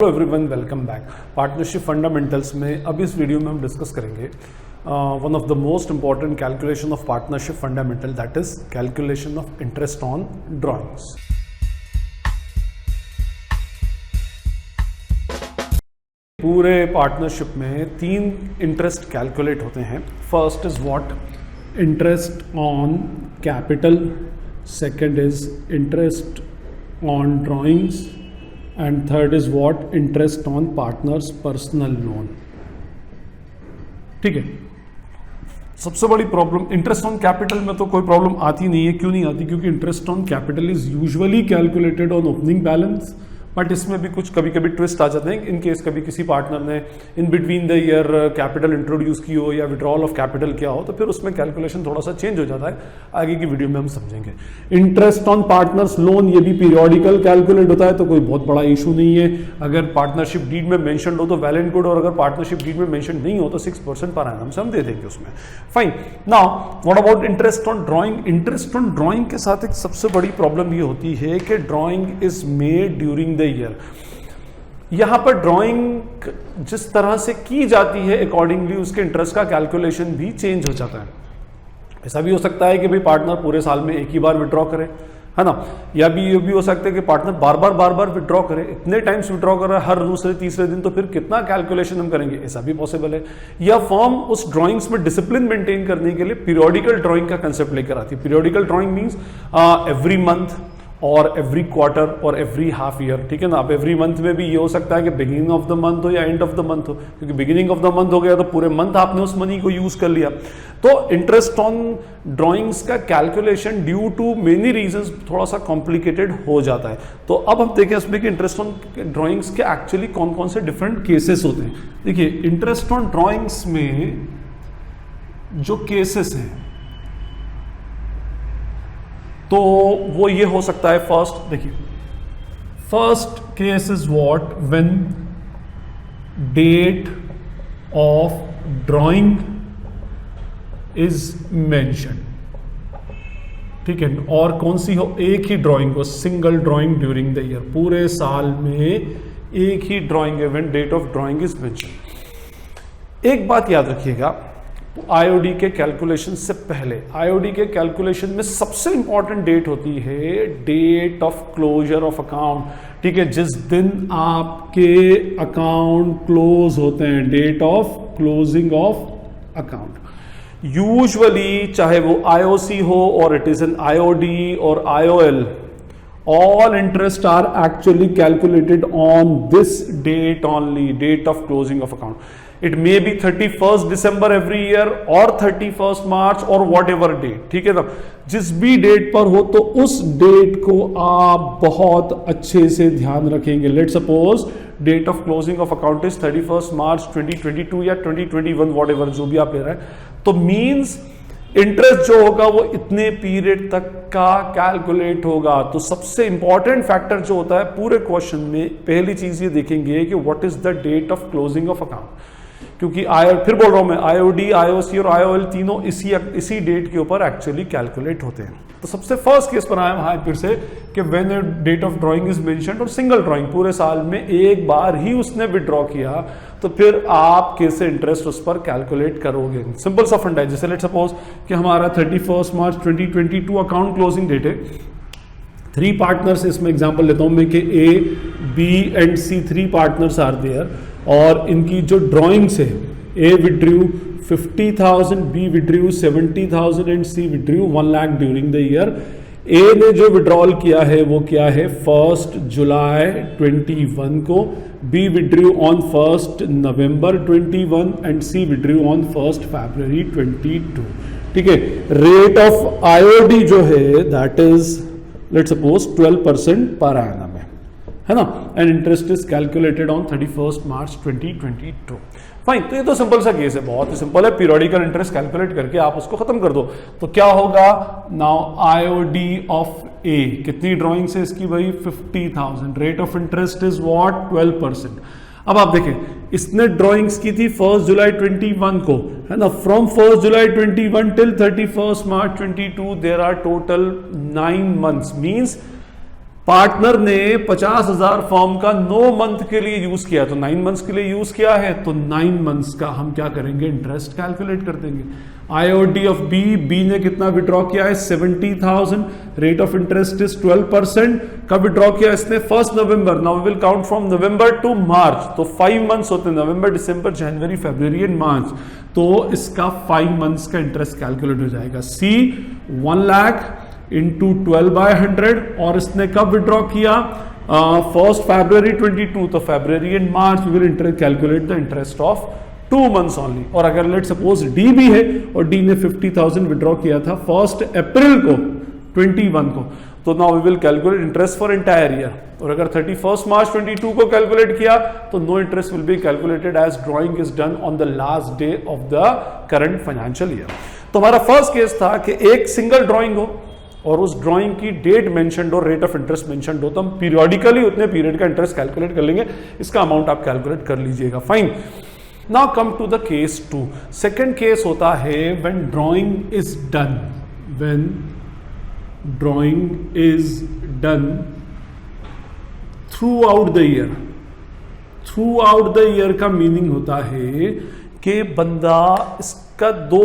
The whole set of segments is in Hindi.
Hello everyone, welcome back. Partnership fundamentals में अब इस वीडियो में हम डिस्कस करेंगे one of the most important calculation of partnership fundamental, that is calculation of interest on drawings. पूरे पार्टनरशिप में तीन इंटरेस्ट कैलकुलेट होते हैं। First is what? Interest on capital, second is interest on drawings and third is what? Interest on partners personal loan। ठीक है। सबसे बड़ी प्रॉब्लम इंटरेस्ट ऑन कैपिटल में तो कोई प्रॉब्लम आती नहीं है। क्यों नहीं आती? क्योंकि interest on capital is usually calculated on opening balance, but इसमें भी कुछ कभी कभी ट्विस्ट आ जाते हैं। इन केस कभी किसी पार्टनर ने in between the year capital introduce की हो या विड्रॉल ऑफ कैपिटल किया हो, तो फिर उसमें कैलकुलेशन थोड़ा सा चेंज हो जाता है। आगे की वीडियो में हम समझेंगे। इंटरेस्ट ऑन पार्टनर्स लोन, ये भी पीरियोडिकल कैलकुलेट होता है, तो कोई बहुत बड़ा इशू नहीं है। अगर पार्टनरशिप डीड में मेंशन हो तो वेल एंड गुड, और अगर पार्टनरशिप डीड में मेंशन नहीं हो तो 6% पर एनम से हम दे देंगे उसमें। Fine. Now what about interest on drawing? Interest on drawing के साथ एक सबसे बड़ी प्रॉब्लम ये होती है कि drawing is made during the year. यहां पर ड्राइंग जिस तरह से की जाती है अकॉर्डिंगली उसके इंटरेस्ट का कैलकुलेशन भी चेंज हो जाता है। ऐसा भी हो सकता है कि भाई पार्टनर पूरे साल में एक ही बार विड्रॉ करे, है ना, या भी ये भी हो सकता है कि पार्टनर बार बार विड्रॉ करे, इतने टाइम्स विड्रॉ कर रहा है हर दूसरे तीसरे दिन, तो फिर कितना कैलकुलेशन हम करेंगे? ऐसा भी पॉसिबल है। या फर्म उस ड्राइंग्स में डिसिप्लिन मेंटेन करने के लिए पीरियोडिकल ड्राइंग का कंसेप्ट लेकर आती है। Periodical drawing means every month और एवरी क्वार्टर और एवरी हाफ ईयर। ठीक है ना। अब एवरी मंथ में भी ये हो सकता है कि बिगिनिंग ऑफ द मंथ हो या एंड ऑफ द मंथ हो, क्योंकि बिगिनिंग ऑफ द मंथ हो गया तो पूरे मंथ आपने उस मनी को यूज कर लिया। तो इंटरेस्ट ऑन ड्राइंग्स का calculation due to many reasons थोड़ा सा कॉम्प्लिकेटेड हो जाता है। तो अब हम देखें इसमें कि इंटरेस्ट ऑन ड्राइंग्स के एक्चुअली कौन कौन से डिफरेंट केसेस होते हैं। देखिए, इंटरेस्ट ऑन ड्राइंग्स में जो केसेस हैं तो वो ये हो सकता है। फर्स्ट देखिए, first case is what? When date of drawing is mention. ठीक है। और कौन सी हो? एक ही ड्राइंग को, single drawing during the year, पूरे साल में एक ही ड्राइंग है when date of drawing is mention. एक बात याद रखिएगा, आईओडी के कैलकुलेशन से पहले, आईओडी के कैलकुलेशन में सबसे इंपॉर्टेंट डेट होती है date of closure of account. ठीक है, जिस दिन आपके अकाउंट क्लोज होते हैं, date of closing of account. Usually चाहे वो आईओसी हो और इट इज एन आईओडी और IOL, all interest are actually calculated on this date only, date of closing of account. It may be 31st December every year or 31st March or whatever date। ठीक है ना। जिस भी डेट पर हो तो उस डेट को आप बहुत अच्छे से ध्यान रखेंगे। Let suppose date of closing of account is 31st March 2022 या 2021, whatever जो भी आप ले रहे हैं, तो मीन्स इंटरेस्ट जो होगा वो इतने पीरियड तक का कैलकुलेट होगा। तो सबसे इंपॉर्टेंट फैक्टर जो होता है पूरे क्वेश्चन में, पहली चीज ये देखेंगे कि what is the date of closing of account. क्योंकि फिर बोल रहा हूं मैं, आईओडी, आईओसी और आईओएल तीनों इसी डेट के ऊपर एक्चुअली कैलकुलेट होते हैं। तो सबसे फर्स्ट केस पर आया फिर से कि when date of drawing is mentioned, और सिंगल ड्राइंग पूरे साल में एक बार ही उसने विड्रॉ किया, तो फिर आप कैसे इंटरेस्ट उस पर कैलकुलेट करोगे? सिंपल सा फंडा है। जैसे लेट सपोज कि हमारा 31st March 2022 account closing date है। 3 पार्टनर्स, इसमें एग्जांपल लेता हूं मैं कि A, B and C 3 partners are there, और इनकी जो ड्राइंग्स है, A withdrew 50,000, B withdrew 70,000 and C withdrew 1 lakh during the year. A ने जो विड्रॉल किया है वो क्या है? 1 जुलाई 21 को, B withdrew on 1 November 21 and C withdrew on 1 February 22। ठीक है। रेट ऑफ आईओडी जो है that is let suppose 12% per annum है ना, and interest is calculated on 31st March 2022। Fine. तो ये तो सिंपल सा केस है, बहुत ही सिंपल है। पीरियोडिकल इंटरेस्ट कैलकुलेट करके आप उसको खत्म कर दो। तो क्या होगा? नाउ आईओडी ऑफ ए, कितनी ड्राइंग्स है इसकी भाई? 50,000। Rate of interest is what? 12%। अब आप देखें, इसने ड्राइंग्स की थी 1 जुलाई 21 को, है ना। From 1 July 21 till 31st March 22 there are total 9 months, means partner ने 50,000 फॉर्म का 9 मंथ के लिए यूज किया, तो 9 मंथ्स के लिए यूज किया है, तो 9 मंथ्स का हम क्या करेंगे, इंटरेस्ट कैलकुलेट कर देंगे। आईओडी ऑफ बी ने कितना विड्रॉ किया है, 70,000, रेट ऑफ इंटरेस्ट इज 12%। कब विड्रॉ किया इसने, 1 November. Now we will count from November to March, तो 5 मंथ्स होते हैं, नवंबर, दिसंबर, जनवरी, फरवरी एंड मार्च, तो इसका 5 मंथ्स का इंटरेस्ट कैलकुलेट हो जाएगा। सी 1 लाख इंटू 12/100, और इसने कब विड्रॉ किया, 1 February 22, तो February and March we will calculate the interest of 2 months only. और अगर लेट सपोज डी भी है और डी ने 50,000 विड्रॉ किया था 1 अप्रैल को 21 को, तो now we will calculate interest for entire year. और अगर 31 मार्च 22 को कैलकुलेट किया तो no interest will be calculated as drawing is done on the last day of the current financial year. तो हमारा फर्स्ट केस था कि एक सिंगल ड्राइंग हो और उस ड्राइंग की डेट मेंशन्ड हो, रेट ऑफ इंटरेस्ट मेंशन्ड हो, तो हम पीरियोडिकली उतने पीरियड का इंटरेस्ट कैलकुलेट कर लेंगे, इसका अमाउंट आप कैलकुलेट कर लीजिएगा। Fine, now come to the case 2। Second case होता है when drawing is done, when drawing is done throughout the year. Throughout the year का मीनिंग होता है कि बंदा, इसका 2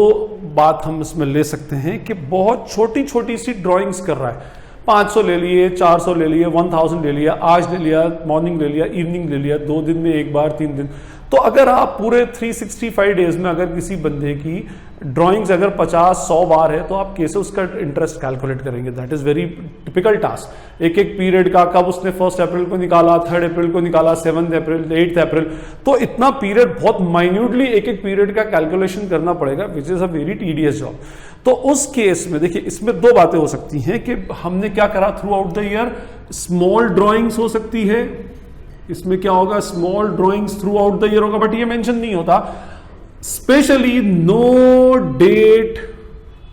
बात हम इसमें ले सकते हैं कि बहुत छोटी छोटी सी ड्राइंग्स कर रहा है, 500 ले लिए, 400 ले लिए, 1000 ले लिया, आज ले लिया, मॉर्निंग ले लिया, इवनिंग ले लिया, 2 दिन में एक बार, 3 दिन। तो अगर आप पूरे 365 डेज में अगर किसी बंदे की ड्राइंग्स अगर 50-100 बार है तो आप कैसे उसका इंटरेस्ट कैलकुलेट करेंगे, that is very typical task. एक एक पीरियड का, कब उसने 1 अप्रैल को निकाला, 3 अप्रैल को निकाला, 7 अप्रैल, 8 अप्रैल, तो इतना पीरियड बहुत माइन्यूटली एक एक पीरियड का कैलकुलेशन करना पड़ेगा, which is a very tedious job. तो उस केस में देखिए, इसमें 2 बातें हो सकती हैं कि हमने क्या करा, throughout the year small drawings हो सकती है, इसमें क्या होगा, small drawings throughout the year होगा, बट ये मेंशन नहीं होता। Specially no date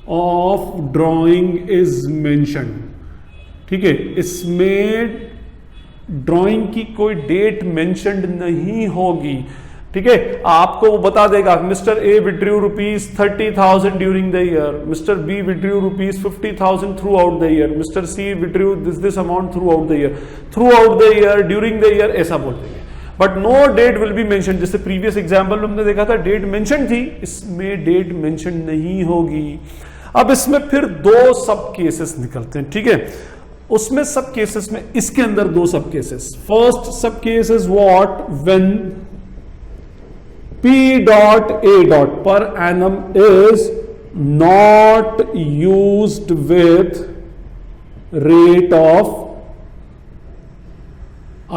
of drawing is mentioned, ठीक है, इसमें ड्राइंग की कोई डेट मेंशन्ड नहीं होगी, ठीक है। आपको वो बता देगा mister A withdrew ₹30,000 during the year, mister B withdrew ₹50,000 throughout the year, mister C withdrew this amount throughout the year, throughout the year, during the year, ऐसा बोल देंगे, but no date will be mention. जैसे प्रीवियस एग्जाम्पल में हमने देखा था डेट मेंशन थी, इसमें डेट मेंशन नहीं होगी। अब इसमें फिर 2 सब केसेस निकलते हैं, ठीक है। उसमें सब केसेस में, इसके अंदर 2 सब केसेस। फर्स्ट सब case is what, when P dot A dot per annum is not used with rate of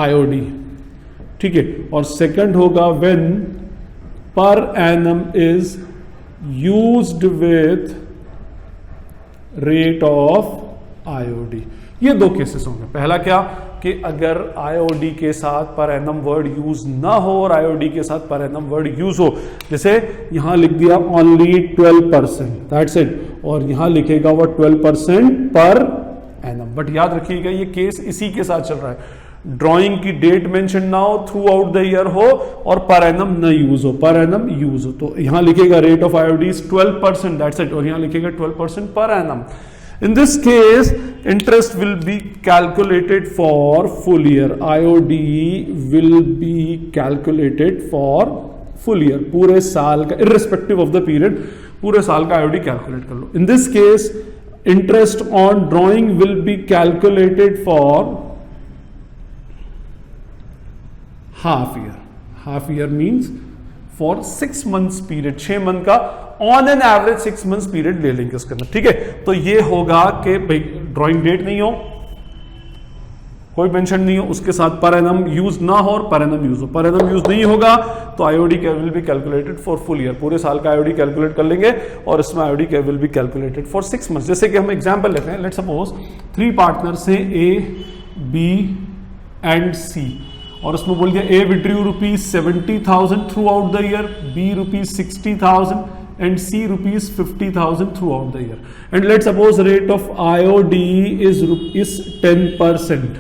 IOD, ठीक है। और सेकंड होगा when per annum is used with rate of IOD। ये 2 केसेस होंगे। पहला क्या कि अगर आईओडी के साथ पर एनम वर्ड यूज ना हो और आईओडी के साथ पर एनम वर्ड यूज हो, जैसे यहां लिख दिया ओनली 12%, दैट्स इट, और यहां लिखेगा वो 12% पर एनम। बट याद रखिएगा ये केस इसी के साथ चल रहा है, ड्राइंग की डेट मेंशन ना हो, थ्रू आउट द ईयर हो और पर एनम न यूज हो, पर एनम यूज हो, तो यहां लिखेगा rate of IOD is 12%, that's it, और यहां लिखेगा 12% per annum. In this case, interest will be calculated for full year. IOD will be calculated for full year. पूरे साल का, irrespective of the period, पूरे साल का IOD कैलकुलेट कर लो। In this case, interest on drawing will be calculated for half year. Half year means for 6 months period, 6 month का on an average 6 months period ले लेंगे उसके अंदर, ठीक है। तो ये होगा कि भाई ड्राइंग डेट नहीं हो, कोई मेंशन नहीं हो, उसके साथ पर एनम यूज ना हो और पर एनम यूज हो, पर एनम यूज नहीं होगा तो IOD will be calculated for full year, पूरे साल का आईओडी कैलकुलेट कर लेंगे और इसमें IOD will be calculated for 6 months. जैसे कि हम एग्जांपल लेते हैं, लेट्स सपोज 3 पार्टनर्स हैं A, B एंड C, और उसमें बोल दिया A withdrew ₹70,000 through out the year, B ₹60,000 and C ₹50,000 throughout the year, and let's suppose rate of IOD is 10%।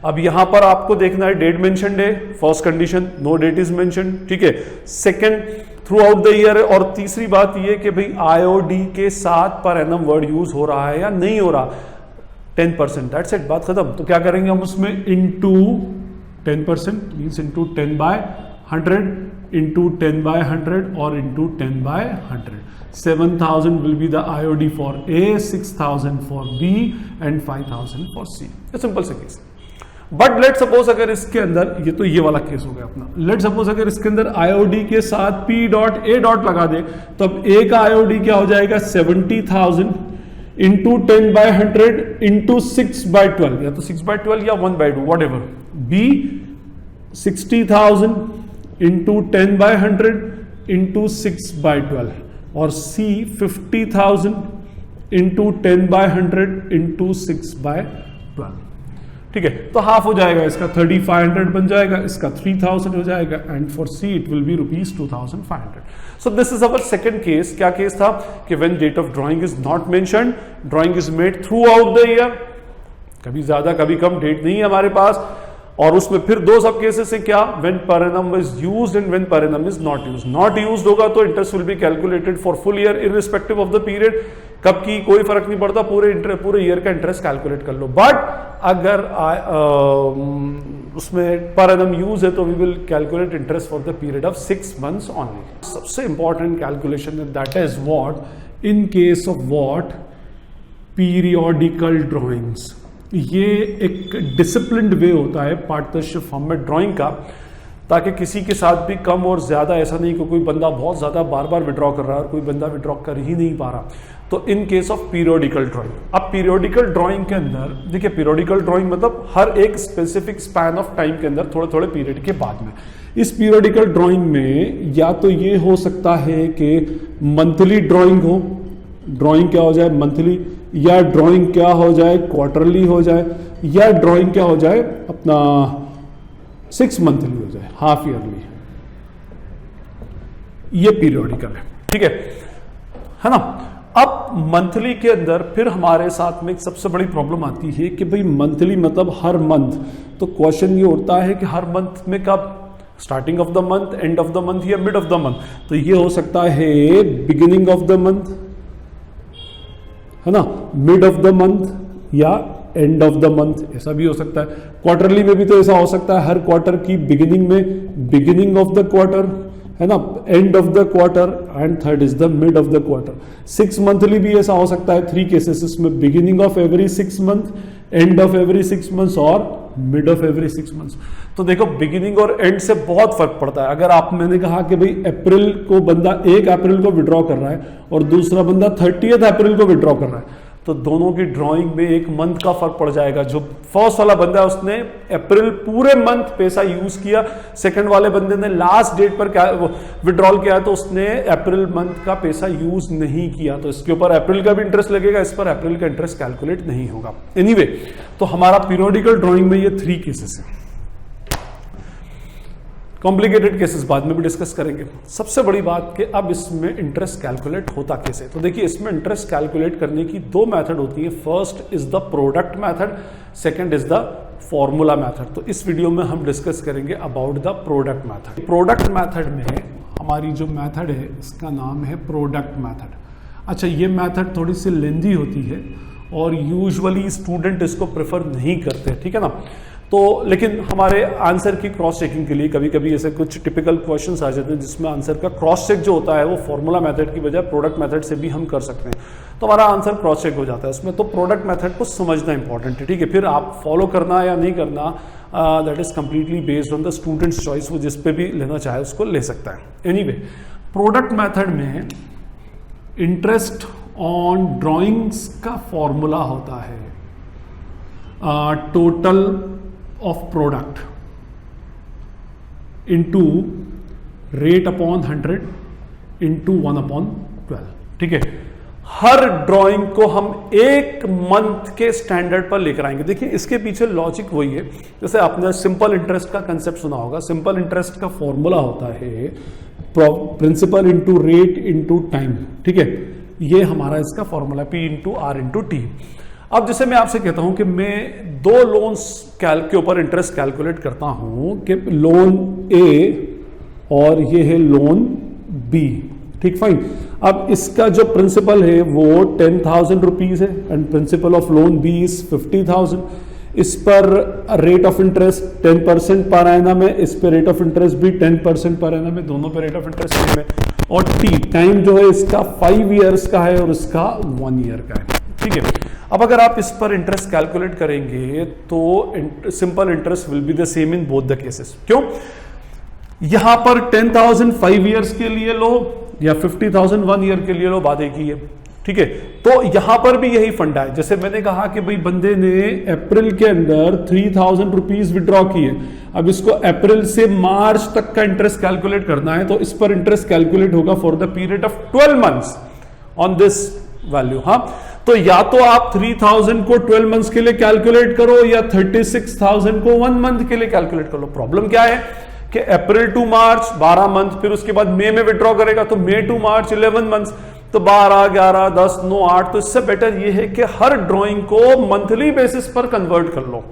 अब यहां पर आपको देखना है डेट मेंशन्ड है, first condition no date is mentioned, ठीक है। Second throughout the year, और तीसरी बात ये कि भाई IOD के साथ पर एनम वर्ड यूज हो रहा है या नहीं हो रहा। 10%, दैट्स इट, बात खत्म। तो क्या करेंगे हम उसमें इंटू 10% मीन्स इंटू 10/100 इंटू 10/100 और into 10/100। 7,000 will be the IOD for A, 6,000 for B and 5,000 for C। ये सिंपल से केस। बट लेट सपोज अगर इसके अंदर, ये तो ये वाला केस हो गया अपना, लेट सपोज अगर इसके अंदर IOD के साथ P डॉट A डॉट लगा दे, तो अब A का IOD क्या हो जाएगा 70,000 इंटू 10/100 इंटू 6/12, या तो 6/12 या 1/2 what ever. B 60,000 into 10/100 into 6/12 और C 50,000 इंटू 10/100 इंटू 6/12। ठीक है, तो हाफ हो जाएगा इसका, 3,500 बन जाएगा, इसका 3,000 हो जाएगा, and for C it will be ₹2,500। So this is our second case. क्या केस था कि when date of drawing is not mentioned, drawing is made throughout the year, कभी ज्यादा कभी कम डेट नहीं है हमारे पास, और उसमें फिर दो सब केसेस है क्या, when per annum is used and when per annum is not used. Not used होगा तो interest will be calculated for full year irrespective of the period, कब की कोई फर्क नहीं पड़ता, पूरे ईयर का इंटरेस्ट कैलकुलेट कर लो। बट अगर उसमें पर एनम यूज है तो we will calculate interest for the period of 6 months only. सबसे इंपॉर्टेंट कैलकुलेशन है that is what in case of what periodical drawings. ये एक डिसिप्लिन्ड वे होता है पार्टनरशिप फॉर्म में ड्राइंग का, ताकि किसी के साथ भी कम और ज्यादा ऐसा नहीं कि कोई बंदा बहुत ज्यादा बार बार विड्रॉ कर रहा है और कोई बंदा विड्रॉ कर ही नहीं पा रहा। तो इन केस ऑफ पीरियोडिकल ड्राइंग, अब पीरियोडिकल ड्राइंग के अंदर देखिए, पीरियोडिकल ड्राइंग मतलब हर एक स्पेसिफिक स्पैन ऑफ टाइम के अंदर थोड़े थोड़े पीरियड के बाद में। इस पीरियोडिकल ड्राइंग में या तो ये हो सकता है कि मंथली ड्राइंग हो, ड्राइंग क्या हो जाए मंथली, या ड्राइंग क्या हो जाए क्वार्टरली हो जाए, या ड्राइंग क्या हो जाए अपना 6 मंथली हो जाए, हाफ ईयरली। ये पीरियोडिकल है, ठीक है ना। अब मंथली के अंदर फिर हमारे साथ में एक सबसे बड़ी प्रॉब्लम आती है कि भाई मंथली मतलब हर मंथ, तो क्वेश्चन ये उठता है कि हर मंथ में कब, starting of the month, end of the month या मिड ऑफ द मंथ। तो ये हो सकता है बिगिनिंग ऑफ द मंथ, है ना, मिड ऑफ द मंथ या एंड ऑफ द मंथ, ऐसा भी हो सकता है। क्वार्टरली में भी तो ऐसा हो सकता है, हर क्वार्टर की बिगिनिंग में बिगिनिंग ऑफ द क्वार्टर, है ना, end of the quarter, and third is the mid of the quarter. 6 monthly भी ऐसा हो सकता है, 3 केसेस इसमें, beginning of every 6 month, and of every 6 months और मिड ऑफ एवरी 6 मंथ्स। तो देखो बिगिनिंग और एंड से बहुत फर्क पड़ता है। अगर आप, मैंने कहा कि भाई अप्रैल को बंदा 1 अप्रैल को विड्रॉ कर रहा है और दूसरा बंदा 30 अप्रैल को विड्रॉ कर रहा है, तो दोनों की ड्राइंग में 1 मंथ का फर्क पड़ जाएगा। जो फर्स्ट वाला बंदा है उसने अप्रैल पूरे मंथ पैसा यूज किया, सेकंड वाले बंदे ने लास्ट डेट पर क्या विड्रॉल किया तो उसने अप्रैल मंथ का पैसा यूज नहीं किया, तो इसके ऊपर अप्रैल का भी इंटरेस्ट लगेगा, इस पर अप्रैल का इंटरेस्ट कैलकुलेट नहीं होगा। एनीवे, तो हमारा पीरियोडिकल ड्राइंग में ये 3 केसेस है। कॉम्प्लिकेटेड केसेस बाद में भी डिस्कस करेंगे। सबसे बड़ी बात कि अब इसमें इंटरेस्ट कैलकुलेट होता कैसे। तो देखिए, इसमें इंटरेस्ट कैलकुलेट करने की 2 मेथड होती है। First is the product method, second is the formula method. तो इस वीडियो में हम डिस्कस करेंगे about the product method. Product method में हमारी जो मेथड है इसका नाम है प्रोडक्ट मेथड। अच्छा, ये मेथड थोड़ी सी लेंदी होती है और यूजुअली स्टूडेंट इसको प्रेफर नहीं करते, ठीक है ना। तो लेकिन हमारे आंसर की क्रॉस चेकिंग के लिए कभी कभी ऐसे कुछ टिपिकल क्वेश्चंस आ जाते हैं जिसमें आंसर का क्रॉस चेक जो होता है वो फॉर्मूला मेथड की बजाय प्रोडक्ट मेथड से भी हम कर सकते हैं, तो हमारा आंसर क्रॉस चेक हो जाता है उसमें। तो प्रोडक्ट मेथड को समझना इंपॉर्टेंट है, ठीक है। फिर आप फॉलो करना या नहीं करना, that is completely based on the students choice, वो जिस पे भी लेना चाहे उसको ले सकता है। एनीवे, प्रोडक्ट मेथड में इंटरेस्ट ऑन ड्राइंग्स का फॉर्मूला होता है total of product into rate upon 100 into 1/12, ठीक है। हर ड्राइंग को हम 1 मंथ के स्टैंडर्ड पर लेकर आएंगे। देखिए, इसके पीछे लॉजिक वही है, जैसे आपने सिंपल इंटरेस्ट का कंसेप्ट सुना होगा। सिंपल इंटरेस्ट का फॉर्मूला होता है principal into rate into time, ठीक है। ये हमारा इसका formula P into R into T। अब जैसे मैं आपसे कहता हूं कि मैं 2 लोन्स के ऊपर इंटरेस्ट कैलकुलेट करता हूं कि लोन A और ये है लोन B, ठीक, फाइन। अब इसका जो प्रिंसिपल है वो 10,000 रुपीज है and principal of loan B is 50,000। इस पर rate of interest 10% per annum है, इस पे रेट ऑफ इंटरेस्ट भी 10% पर एनम है, दोनों पे रेट ऑफ इंटरेस्ट सेम है। और टी टाइम जो है इसका 5 ईयर्स का है और इसका 1 ईयर का है, ठीक है। अब अगर आप इस पर इंटरेस्ट कैलकुलेट करेंगे तो simple interest will be the same in both the cases. क्यों? यहां पर 10,000 5 ईयर्स के लिए लो या 50,000 1 ईयर के लिए लो, बात एक ही है, ठीक है। तो यहां पर भी यही फंडा है। जैसे मैंने कहा कि भाई बंदे ने अप्रैल के अंदर 3,000 रुपीज विड्रॉ किए, अब इसको अप्रैल से मार्च तक का इंटरेस्ट कैलकुलेट करना है, तो इस पर इंटरेस्ट कैलकुलेट होगा for the period of 12 months on this value. हाँ, तो या तो आप 3,000 को 12 मंथ्स के लिए कैलकुलेट करो या 36,000 को 1 मंथ के लिए कैलकुलेट करो। प्रॉब्लम क्या है कि अप्रैल टू मार्च 12 मंथ, फिर उसके बाद मई में विड्रॉ करेगा तो मई टू मार्च 11 मंथ्स, तो 12 11 10 9 8। तो इससे बेटर ये है कि हर ड्राइंग को मंथली बेसिस पर कन्वर्ट कर लो।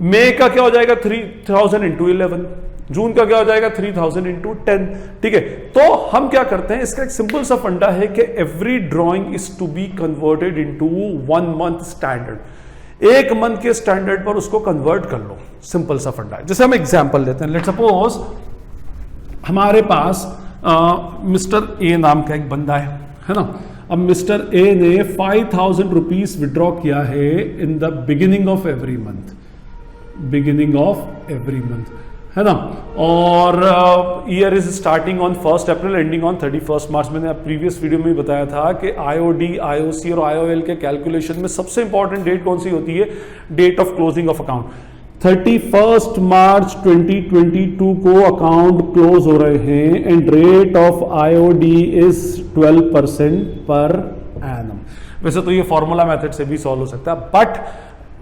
मई का क्या हो जाएगा 3,000 इंटू 11, जून का क्या हो जाएगा 3,000 इंटू 10, ठीक है। तो हम क्या करते हैं, इसका एक सिंपल सा फंडा है कि every drawing is to be converted into 1 month standard. 1 month के स्टैंडर्ड पर उसको कन्वर्ट कर लो, सिंपल सा फंडा है। जैसे हम एग्जांपल लेते हैं, लेट्स सपोज हमारे पास मिस्टर ए नाम का एक बंदा है ना। अब मिस्टर ए ने 5,000 रुपीज विड्रॉ किया है in the beginning of every month, beginning of every month, है ना। और year is starting on 1 April ending on 31 March. मैंने प्रीवियस वीडियो में बताया था कि आईओडी, आईओसी और आईओएल के कैलकुलेशन में सबसे इंपॉर्टेंट डेट कौन सी होती है, date of closing of account. 31 मार्च 2022 को अकाउंट क्लोज हो रहे हैं and rate of IOD is 12% per annum. वैसे तो ये फॉर्मूला मेथड से भी सॉल्व हो सकता है, but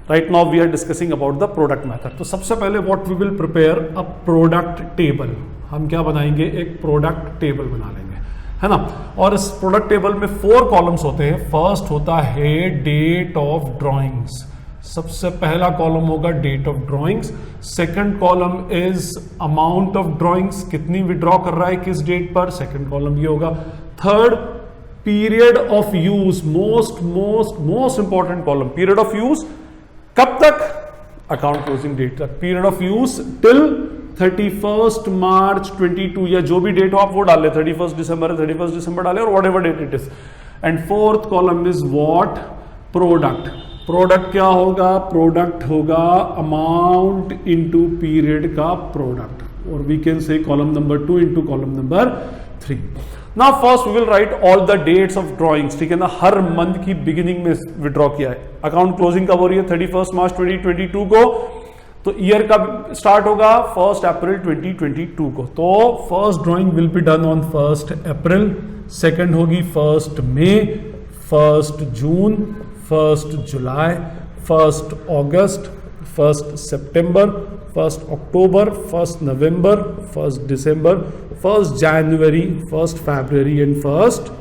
right now we are discussing about the product method. तो सबसे पहले what we will prepare a product table. हम क्या बनाएंगे, एक प्रोडक्ट टेबल बना लेंगे, है ना। और इस प्रोडक्ट टेबल में 4 कॉलम्स होते हैं। फर्स्ट होता है डेट ऑफ ड्रॉइंग्स, सबसे पहला कॉलम होगा date of drawings. Second column is amount of drawings, कितनी विड्रॉ कर रहा है किस डेट पर, सेकंड कॉलम ये होगा। Third period of use, most important column, period of use कब तक, अकाउंट क्लोजिंग डेट तक। पीरियड ऑफ यूज टिल 31 मार्च 22 या जो भी डेट हो आप वो डाल ले, 31 दिसंबर 31 दिसंबर डाले और whatever date it is. And fourth column is what, product. Product क्या होगा, प्रोडक्ट होगा अमाउंट इनटू पीरियड का प्रोडक्ट, और we can say column number 2 into column number 3। Now first we will write all the dates of drawings, ठीक है ना। हर मंथ की बिगिनिंग में विड्रॉ किया है, अकाउंट क्लोजिंग कब हो रही है 31 मार्च 2022 को, तो ईयर का स्टार्ट होगा 1 अप्रैल 2022 को। तो first drawing will be done on 1 April, second होगी 1 मई, 1 जून, 1 July, 1 August, 1 September, 1 October, 1 November, 1 December, 1 January, 1 February and 1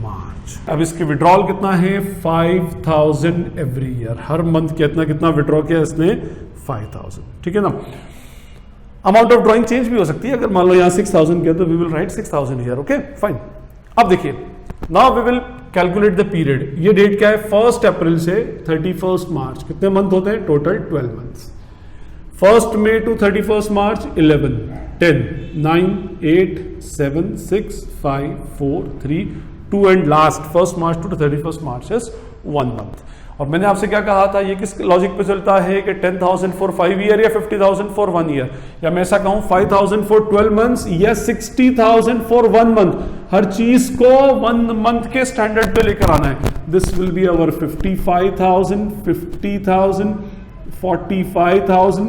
मार्च। अब इसके विड्रॉल कितना है 5,000 एवरी ईयर, हर मंथ कितना विड्रॉ किया इसने 5,000, ठीक है ना। अमाउंट ऑफ ड्रॉइंग चेंज भी हो सकती है, अगर मान लो यहाँ 6,000 किया तो we will write 6,000 year, okay fine. अब देखिए now we will calculate the period. ये डेट क्या है 1 अप्रैल से 31 मार्च, कितने मंथ होते हैं total 12 months. 1 May to 31 March 11 10 9 8 7 6 5 4 3 2 and last 1 March to 31 March is 1 month. और मैंने आपसे क्या कहा था, ये किस लॉजिक पे चलता है कि 10,000 फॉर 5 ईयर या 50,000 फॉर 1 ईयर, या मैं ऐसा कहूं 5,000 फॉर 12 मंथ्स या 60,000 फॉर 1 मंथ। हर चीज को 1 मंथ के स्टैंडर्ड पे लेकर आना है। This will be our 55,000, 50,000, 45,000,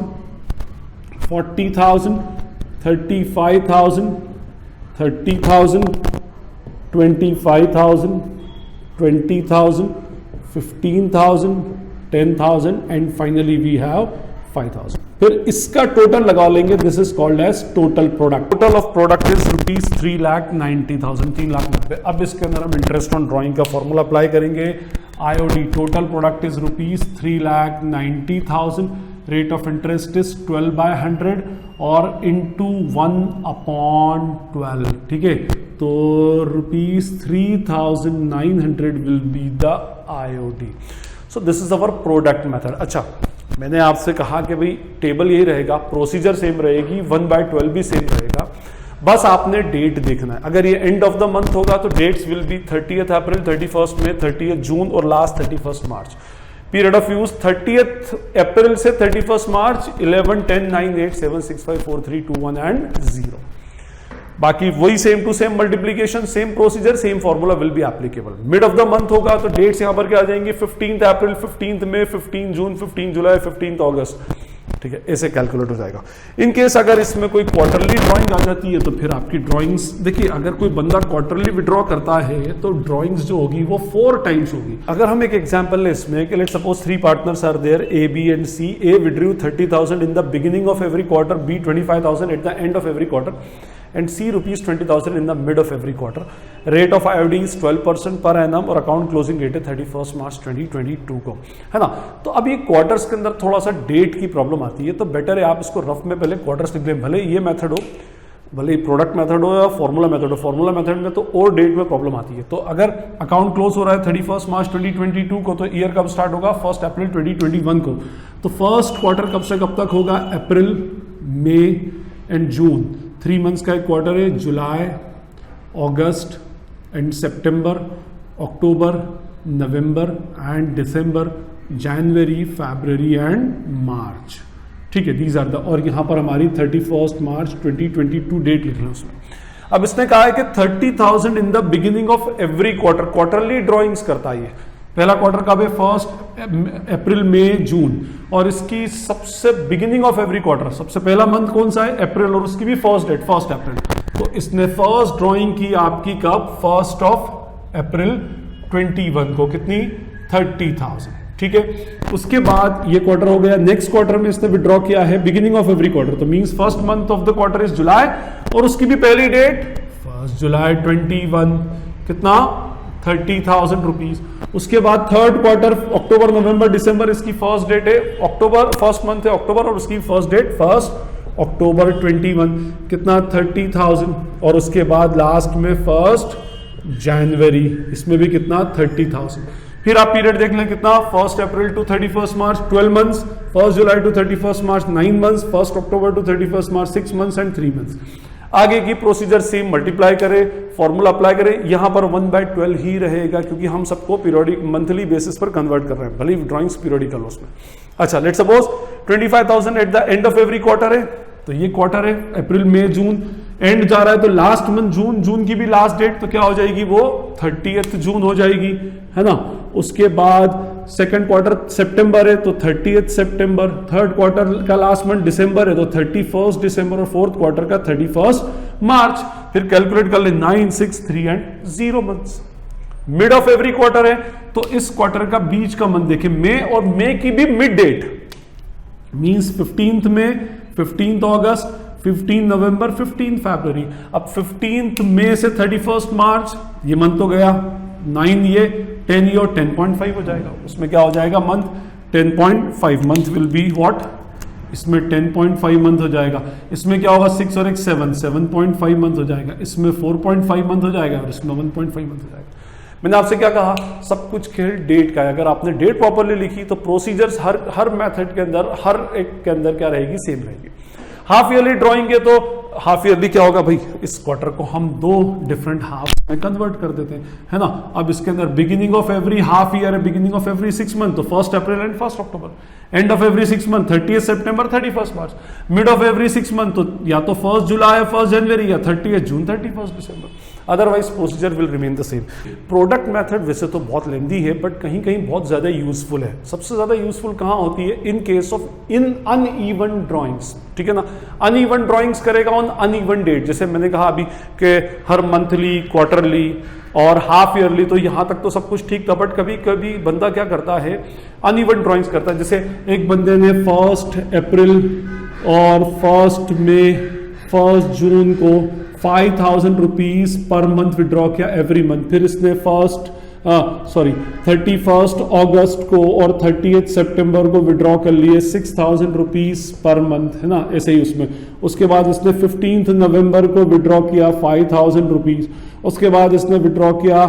40,000, 35,000, 30,000, 25,000, 20,000, 15,000, 10,000 and finally we have 5,000। फिर इसका टोटल लगा लेंगे, this is called as total product. Total of product is rupees 3,90,000, 3,90,000। अब इसके अंदर हम इंटरेस्ट ऑन ड्राइंग का फॉर्मूला अप्लाई करेंगे। IOD total product is rupees 3,90,000 rate of interest is 12/100 और इंटू 1/12, ठीक है, तो ₹3,900 will be the IOD. So this is our product method. अच्छा, मैंने आपसे कहा कि भाई टेबल यही रहेगा, प्रोसीजर सेम रहेगी, 1/12 भी सेम रहेगा, बस आपने डेट देखना है. अगर ये एंड ऑफ द मंथ होगा तो dates will be 30th April, 31st मई, 30th जून और last 31st March. Period of use 30th April से 31st मार्च, 11, 10, 9, 8, 7, 6, 5, 4, 3, 2, 1 एंड 0. बाकी वही same to same multiplication, same procedure, same formula will be applicable. Mid of the month होगा तो डेट्स यहां पर क्या आ जाएंगे, 15th अप्रैल, 15th मई, 15 जून, 15 जुलाई, 15 अगस्त, ठीक है, ऐसे कैलकुलेट हो जाएगा. इन केस अगर इसमें कोई क्वार्टरली ड्राइंग आ जाती है तो फिर आपकी ड्राइंग्स देखिए, अगर कोई बंदा क्वार्टरली विड्रॉ करता है तो ड्राइंग्स जो होगी वो 4 टाइम्स होगी. अगर हम एक एग्जांपल लें इसमें कि let's suppose 3 partners are there, A, B and C. A withdrew 30,000 in the beginning of every quarter, B 25,000 at the end of every quarter and C rupees 20,000 in the mid of every quarter. Rate of IOD is 12% per annum और अकाउंट क्लोजिंग डेट है 31st मार्च 2022 को, है ना. तो अब ये क्वार्टर्स के अंदर थोड़ा सा डेट की प्रॉब्लम आती है, तो बेटर है आप इसको रफ में पहले क्वार्टर्स लिख लें. भले ये मेथड हो, भले ही प्रोडक्ट मेथड हो या फॉर्मूला मेथड हो. फॉर्मूला मेथड में तो और डेट में प्रॉब्लम आती है. तो अगर अकाउंट क्लोज हो रहा है 31st मार्च 2022 को, तो ईयर कब स्टार्ट होगा, 1 अप्रैल 2021 को. तो फर्स्ट क्वार्टर कब से कब तक होगा, अप्रैल, मई एंड जून. 3 मंथ्स का एक क्वार्टर है, July, August and September, October, November and December, January, February and March, ठीक है. दीज आर द, और यहां पर हमारी 31st मार्च 2022 डेट लिख लो उसमें. अब इसने कहा है कि 30,000 इन the beginning of every quarter, quarterly drawings करता है. पहला क्वार्टर कब है, 1 अप्रैल, मई, जून, और इसकी सबसे बिगिनिंग ऑफ एवरी क्वार्टर, सबसे पहला मंथ कौन सा है, अप्रैल, और उसकी भी फर्स्ट डेट 1 अप्रैल. तो इसने फर्स्ट ड्राइंग की आपकी कब, 1 अप्रैल 21 को, कितनी, 30,000, ठीक है. उसके बाद ये क्वार्टर हो गया. नेक्स्ट क्वार्टर में इसने विड्रॉ किया है बिगिनिंग ऑफ एवरी क्वार्टर, तो means first month of the quarter is July, और उसकी भी पहली डेट 1 जुलाई 21, कितना, 30,000 रुपीज. उसके बाद थर्ड क्वार्टर, अक्टूबर, नवंबर, दिसंबर, इसकी फर्स्ट डेट है अक्टूबर, फर्स्ट मंथ है अक्टूबर, और उसकी फर्स्ट डेट 1 अक्टूबर 21, कितना, 30,000. और उसके बाद लास्ट में 1 जनवरी, इसमें भी कितना, 30,000. फिर आप पीरियड देख लें कितना, 1 April to 31st March 12 months, 1 July to 31st March 9 months, 1 October to 31st March 6 months and 3 months. आगे की प्रोसीजर सेम, मल्टीप्लाई करें, फॉर्मूला अप्लाई करें. यहां पर 1/12 ही रहेगा क्योंकि हम सबको पीरियोडिक मंथली बेसिस पर कन्वर्ट कर रहे हैं, भले ही ड्राइंग्स पीरियोडिकल हो उसमें. अच्छा, let's suppose 25,000 eight the end of every quarter है, तो ये क्वार्टर है अप्रैल, मई, जून, एंड जा रहा है तो लास्ट मंथ जून, जून की भी लास्ट डेट तो क्या हो जाएगी, वो 30th जून हो जाएगी, है ना. उसके बाद सेकंड क्वार्टर सितंबर है तो 30th सितंबर, थर्ड क्वार्टर का लास्ट मंथ दिसंबर है तो 31st दिसंबर, और फोर्थ क्वार्टर का 31st मार्च. फिर कैलकुलेट कर ले, 9, 6, 3 and 0 months. Mid of every quarter है तो इस क्वार्टर का बीच का मंथ देखें, मई, और मई की भी मिड डेट मींस 15th मई, 15th अगस्त, 15 नवंबर, 15 फरवरी. अब 15th मई से 31st मार्च, ये मंथ तो गया, 9 ये, 10 ये, और 10.5 हो जाएगा. उसमें क्या हो जाएगा, month 10.5 month will be what, इसमें 10.5 मंथ हो जाएगा. इसमें क्या होगा, 6 और 1 7, 7.5 मंथ हो जाएगा. इसमें 4.5 मंथ हो जाएगा, और इसमें 1.5 मंथ हो जाएगा. मैंने आपसे क्या कहा, सब कुछ खेल डेट का है. अगर आपने डेट प्रॉपरली लिखी तो प्रोसीजर्स हर मेथड के अंदर, हर एक के अंदर क्या रहेगी, सेम रहेगी. हाफ ईयरली ड्राइंग है तो हाफ ईयरली क्या होगा भाई, इस क्वार्टर को हम 2 डिफरेंट हाफ में कन्वर्ट कर देते हैं, है ना. अब इसके अंदर beginning of every half year है, बिगिनिंग ऑफ एवरी 6 मंथ, तो 1 April and 1 October. End of every 6 month 30th September, 31st March. Mid of every 6 month तो या तो 1 जुलाई, 1 जनवरी, या 30th June, 31st December. Otherwise procedure will remain the same. Product method वैसे तो बहुत लेंदी है, बट कहीं कहीं बहुत ज्यादा यूजफुल है. सबसे ज्यादा यूजफुल कहां होती है, इन केस ऑफ अनइवन ड्राइंग्स, ठीक है ना. अनइवन ड्राइंग्स करेगा ऑन अनइवन डेट, जैसे मैंने कहा अभी कि हर मंथली, क्वार्टरली और हाफ ईयरली, तो यहां तक तो सब कुछ ठीक था. बट कभी कभी बंदा क्या करता है, अनइवन ड्राइंग्स करता है. जैसे एक बंदे ने 1 अप्रैल और 1 मई, 1 जून को 5,000 रुपीज पर मंथ विड्रॉ किया एवरी मंथ. फिर इसने 1 सॉरी 31 अगस्त को और 30 सितंबर को विड्रॉ कर लिए 6,000 रुपीज पर मंथ, है ना, ऐसे ही उसमें। उसके बाद इसने 15 नवंबर को विड्रॉ किया 5,000 रुपीज। उसके बाद इसने विड्रॉ किया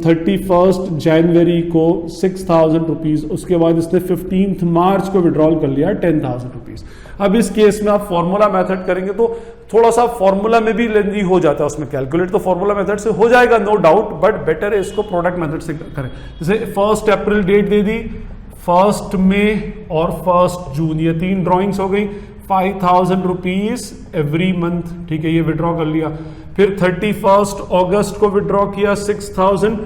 31 जनवरी को 6,000 रुपीज। उसके बाद इसने 15 मार्च को विड्रॉल कर लिया 10,000 रुपीज। अब इस केस में आप फॉर्मूला मेथड करेंगे तो थोड़ा सा फॉर्मूला में भी लेंदी हो जाता है, उसमें कैलकुलेट तो फॉर्मूला मेथड से हो जाएगा नो डाउट, बट बेटर है इसको प्रोडक्ट मेथड से करें। जैसे 1 अप्रैल डेट दे दी, 1 मई और 1 जून, ये 3 ड्रॉइंग्स हो गई, 5,000 रुपीज एवरी मंथ, ठीक है, ये विड्रॉ कर लिया। फिर 31 अगस्त को विड्रॉ किया 6,000,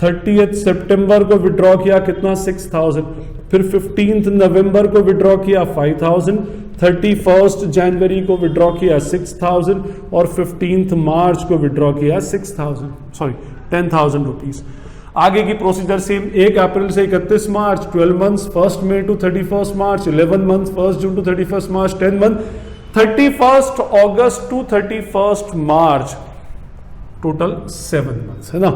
30 सितंबर को विड्रॉ किया कितना 6,000, फिर 15 नवंबर को विड्रॉ किया 5,000, 31 जनवरी को विड्रॉ किया 6,000 और 15 मार्च को विड्रॉ किया 10,000 रुपीज। आगे की प्रोसीजर सेम, 1 अप्रैल से 31 March 12 months, 1 May to 31 March 11 months, 1 June to 31 March 10 month, 31 अगस्त टू 31 मार्च टोटल 7 मंथ्स, है ना।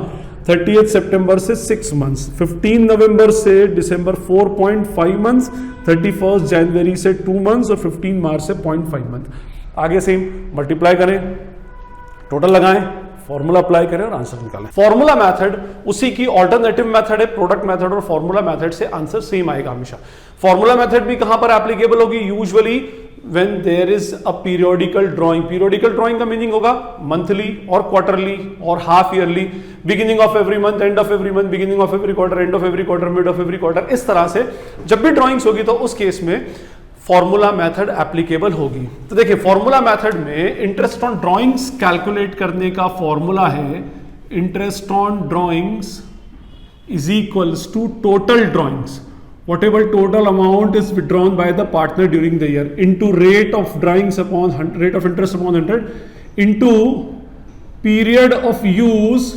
30 सितंबर से 6 मंथ्स, 15 नवंबर से दिसंबर 4.5 मंथ्स, 31 जनवरी से 2 मंथ्स और 15 मार्च से 0.5 मंथ। आगे सेम मल्टीप्लाई करें, टोटल लगाएं, फॉर्मूला अप्लाई करें और आंसर निकालें। फॉर्मूला मेथड उसी की ऑल्टरनेटिव मेथड है, प्रोडक्ट मेथड और फॉर्मूला मेथड से आंसर सेम आएगा हमेशा। फॉर्मूला मेथड भी कहां पर एप्लीकेबल होगी, usually when there is a periodical drawing। periodical drawing का मीनिंग होगा मंथली और क्वार्टरली और half yearly, beginning of every month, and of every month, beginning of every quarter, and of every quarter, mid of every quarter. इस तरह से जब भी ड्राइंग्स होगी तो उस केस में फॉर्मूला मेथड एप्लीकेबल होगी। तो देखिए फॉर्मूला मेथड में इंटरेस्ट ऑन ड्राइंग्स कैलकुलेट करने का फॉर्मूला है, interest on drawings is equals to total drawings, whatever total amount is withdrawn by the partner during the year, into rate of drawings upon rate of interest upon 100 into period of use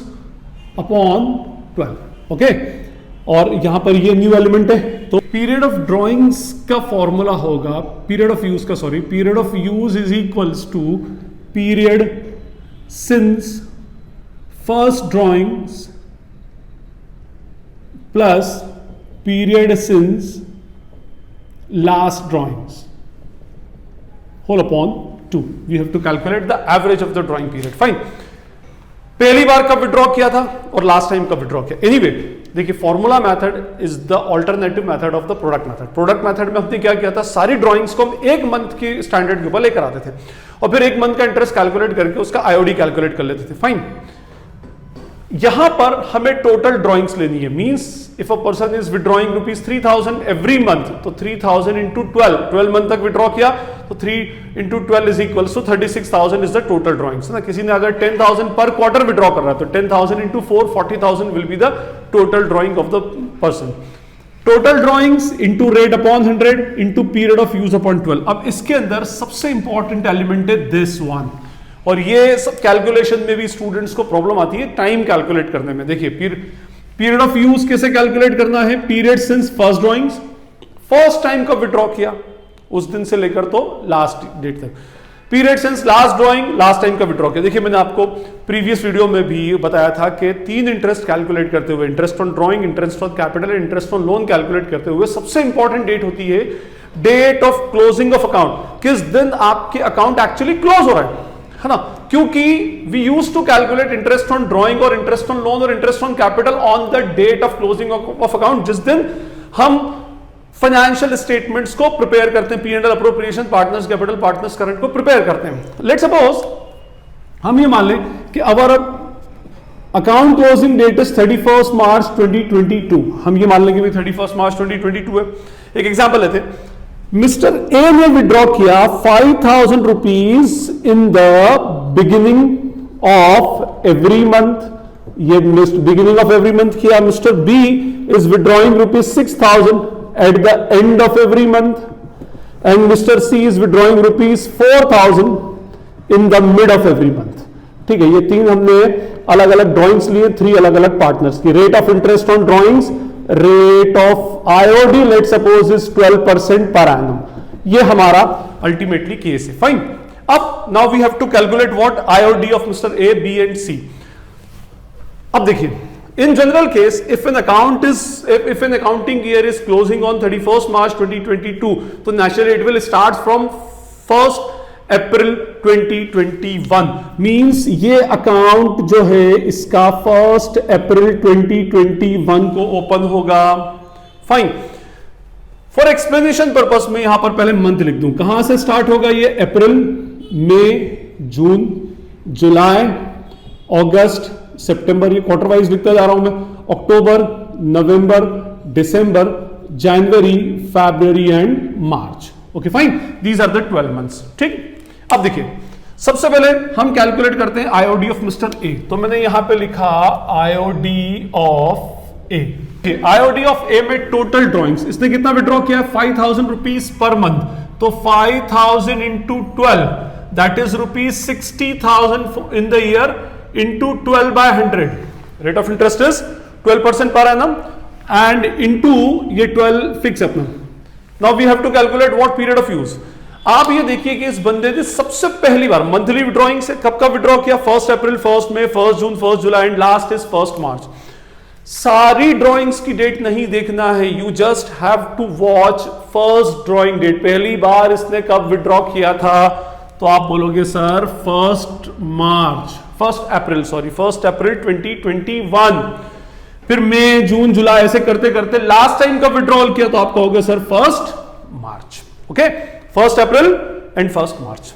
upon 12। Okay, और यहां पर ये न्यू एलिमेंट है, तो पीरियड ऑफ ड्राइंग्स का फॉर्मूला होगा, पीरियड ऑफ यूज का, sorry, period of use is equals to period since first drawings plus period since last drawings whole upon 2। we have to calculate the average of the drawing period। fine, पहली बार कब विड्रॉ किया था और लास्ट टाइम कब विड्रॉ किया। एनीवे देखिए formula method is the alternative method of the product method. Product method में हमने क्या किया था, सारी ड्राइंग्स को हम 1 मंथ की स्टैंडर्ड के ऊपर लेकर आते थे और फिर 1 मंथ का इंटरेस्ट कैलकुलेट करके उसका आईओडी कैलकुलेट कर लेते थे। फाइन, यहां पर हमें टोटल ड्राइंग्स लेनी है, means if a person is withdrawing ₹3,000 every month, तो 3,000 इंटू 12 मंथ तक विड्रॉ किया तो 3 into 12 is equal to 36,000 is the total drawings ना। किसी ने अगर 10,000 पर क्वार्टर विड्रॉ कर रहा है तो 10,000 into 4 40,000 will be the total drying of the person. Total drawings into rate upon 100 into period of use upon 12। अब इसके अंदर सबसे इंपॉर्टेंट एलिमेंट है दिस वन, और ये सब कैलकुलेशन में भी स्टूडेंट्स को प्रॉब्लम आती है टाइम कैलकुलेट करने में। देखिए पीरियड ऑफ यूज कैसे कैलकुलेट करना है, period since first drawings, first time कब विड्रॉ किया उस दिन से लेकर तो लास्ट डेट तक, period since last drawing, last time का विड्रॉ किया। देखिए मैंने आपको प्रीवियस वीडियो में भी बताया था कि 3 इंटरेस्ट कैलकुलेट करते हुए, interest on drawing, interest on capital, interest on loan calculate करते हुए सबसे इंपॉर्टेंट डेट होती है date of closing of account, किस दिन आपके अकाउंट एक्चुअली क्लोज हो रहा है ना। क्योंकि we use to calculate interest on drawing और इंटरेस्ट ऑन लोन और interest on capital on the date of closing of account, जिस दिन हम फाइनेंशियल स्टेटमेंट्स को प्रिपेयर करते हैं, P&L appropriation, partners capital, partners current को प्रिपेयर करते हैं। लेट्स सपोज हम ये मान लें कि अवर अकाउंट क्लोजिंग डेट इज 31 मार्च 2022, हम ये मान लेंगे 31 मार्च 2022 है। एक एग्जांपल लेते हैं, मिस्टर ए ने विड्रॉ किया 5,000 rupees in the beginning of every month, ये बिगिनिंग ऑफ एवरी मंथ किया। Mister B is withdrawing ₹6,000 at the end of every month, and Mr. C is withdrawing ₹4,000 in the mid of every month। ठीक है, ये 3 हमने अलग अलग ड्रॉइंग्स लिए, 3 अलग अलग पार्टनर्स की। Rate of interest on drawings, rate of IOD let suppose is 12% पर एनम, ये हमारा अल्टीमेटली केस है। फाइन, अब now we have to calculate what IOD of mister A, B and C. अब देखिए In general case, if an accounting year is closing on 31st March 2022, तो naturally it will start from 1st April 2021. Means ये account जो है इसका 1st April 2021 को open होगा. Fine. For explanation purpose में यहां पर पहले मंथ लिख दूं. कहां से स्टार्ट होगा ये? अप्रैल, मई, जून, जुलाई, अगस्त, सितंबर, ये क्वार्टर वाइज लिखता जा रहा हूं मैं. October, November, December, January, February and March. Okay fine, these are the 12 months. ठीक, अब देखिए सबसे पहले हम कैलकुलेट करते हैं आईओडी ऑफ मिस्टर ए. तो मैंने यहां पे लिखा IOD of A. IOD of A में टोटल ड्रॉइंग्स इसने कितना विड्रॉ किया? 5000 रुपीज पर मंथ. तो 5000 into 12 that is rupees 60,000 in the year into 12 by 100. Rate of interest is 12% per annum and into ये 12 fix अपना. Now we have to calculate what period of use. आप ये देखिए कि इस बंदे ने सबसे पहली बार मंथली विड्रॉइंग से कब का विड्रॉ किया? 1st अप्रैल, 1st मई, 1st June, 1st July and last is 1st March. सारी ड्रॉइंग्स की डेट नहीं देखना है, you just have to watch first drawing date. पहली बार इसने कब विड्रॉ किया था? तो आप बोलोगे सर 1st अप्रैल 2021. फिर मई, जून, जुलाई ऐसे करते करते लास्ट टाइम कब विड्रॉल किया? तो आप कहोगे sir 1st March. Okay, 1st April and 1st March.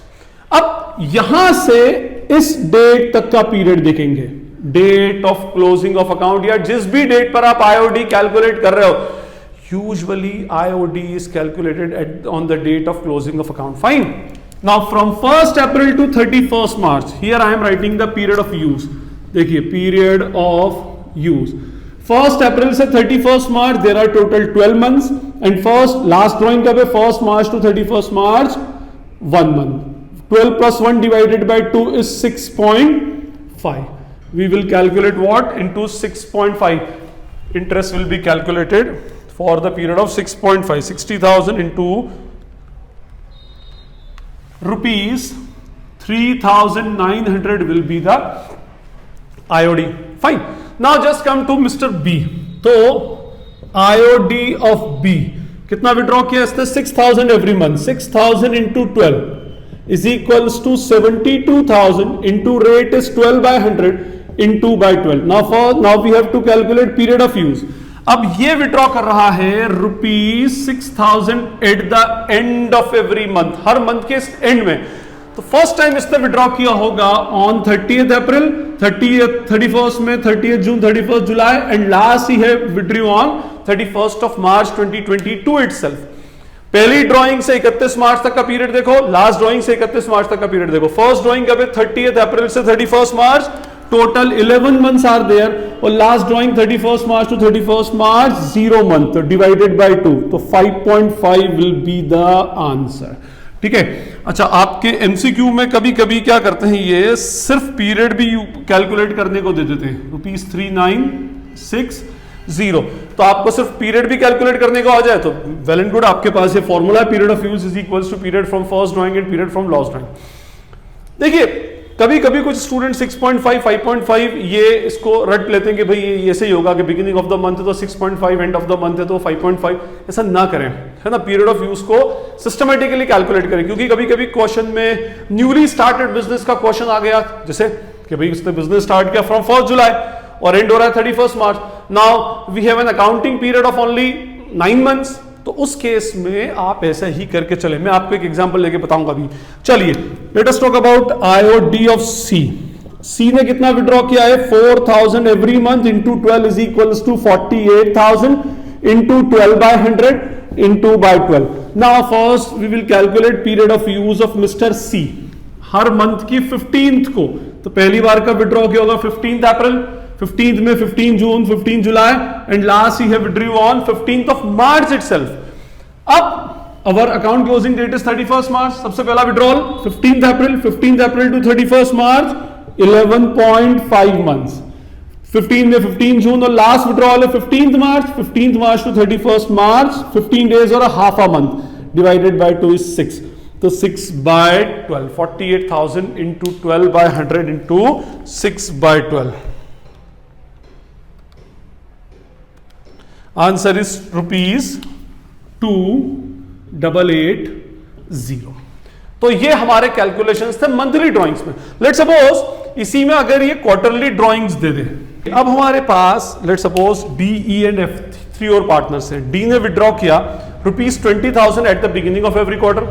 अब यहां से इस डेट तक का पीरियड देखेंगे, date of closing of account, या जिस भी डेट पर आप आईओडी कैलकुलेट कर रहे हो. Usually IOD is calculated on the date of closing of account. Fine. Now from 1st April to 31st March, here I am writing the period of use. देखिए period of use. 1st April से 31st March there are total 12 months and first last drawing कब है? 1st March to 31st March 1 month. 12 plus 1 divided by 2 is 6.5. We will calculate what into 6.5. Interest will be calculated for the period of 6.5. 60,000 into rupees 3,900 will be the IOD. Fine. Now just come to Mr. B. तो IOD of B कितना विड्रॉ किया इसने? 6,000 every month. 6,000 into 12 is equals to 72,000 into rate is 12 by 100 into by 12. Now we have to calculate period of use. अब ये विड्रॉ कर रहा है rupees 6,000 eight the end of every month, her month के एंड में. तो फर्स्ट टाइम इसने विड्रॉ किया होगा ऑन 30th अप्रैल, 31st में, 30th June, 31st July and last ही है withdraw on 31st of March 2022 itself. पहली ड्राइंग से 31 मार्च तक का पीरियड देखो, लास्ट ड्राइंग से 31 मार्च तक का पीरियड देखो. फर्स्ट ड्राइंग कब है? 30th अप्रैल से 31st March. Total 11 months are there और last drawing 31st March to 31st March 0 month divided by 2, तो 5.5 विल बी द आंसर. ठीक है. अच्छा, आपके एमसीक्यू में कभी कभी क्या करते हैं, ये सिर्फ पीरियड भी कैलकुलेट करने को दे देते हैं, रुपीज 3960. तो आपको सिर्फ पीरियड भी कैलकुलेट करने को आ जाए तो वेल एंड गुड, आपके पास ये formula period of use is equals to period from first drawing and period from last drawing. देखिए कभी कभी कुछ स्टूडेंट 6.5, 5.5 ये इसको रट लेते हैं कि भाई ये ऐसे ही होगा कि बिगिनिंग ऑफ द मंथ है तो 6.5, एंड ऑफ द मंथ है तो 5.5. ऐसा ना करें, है ना. पीरियड ऑफ यूज को सिस्टमेटिकली कैलकुलेट करें, क्योंकि कभी कभी क्वेश्चन में न्यूली स्टार्टेड बिजनेस का क्वेश्चन आ गया, जैसे कि भाई उसने बिजनेस स्टार्ट किया फ्रॉम 1st जुलाई और एंड हो रहा है 31st March. Now we have an accounting period of only 9 months. तो उस केस में आप ऐसा ही करके चले. मैं आपको एक एग्जांपल लेके बताऊंगा अभी. चलिए, let us talk about IOD of C. C ने कितना विड्रॉ किया है? 4,000 every month into 12 is equals to 48,000 into 12 by 100 into by 12. Now first we will calculate period of use of mister C. हर मंथ की 15th को, तो पहली बार का विड्रॉ किया होगा 15th अप्रैल, 15th में 15 जून, 15 जुलाई एंड लास्ट ही है withdraw on 15th of March itself. अब our account closing date is 31st March. सबसे पहला withdrawal 15th April to 31st March 11.5 months. 15 में 15 जून और लास्ट विड्रॉल है 15th March to 31st March, 15 days और half a month divided by 2 is 6. तो 6 by 12, 48,000 into 12 by 100 into 6 by 12. Answer is ₹2880। तो ये हमारे कैलकुलेशंस थे मंथली ड्राइंग्स में। लेट सपोज इसी में अगर ये क्वार्टरली ड्राइंग्स दे दे, अब हमारे पास let suppose D, E and F 3 और पार्टनर्स हैं। डी ने विड्रॉ किया ₹20,000 at the beginning of every quarter,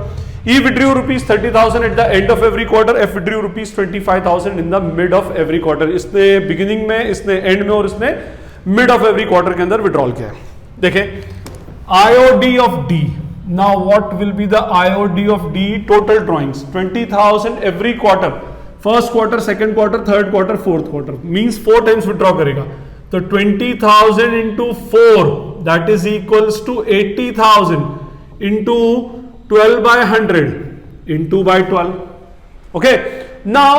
E withdrew ₹30,000 at the end of every quarter, F withdrew ₹25,000 in the mid of every quarter. इसने बिगिनिंग में, इसने एंड में और इसने मिड ऑफ एवरी क्वार्टर के अंदर विड्रॉल किया है। देखें IOD of D. Now what will be the IOD of D? Total drawings 20,000 every quarter. First quarter, second quarter, third quarter, fourth quarter. Means 4 times withdraw करेगा। तो 20,000 into 4 that is equals to 80,000 into 12 by 100 into by 12. Okay. Now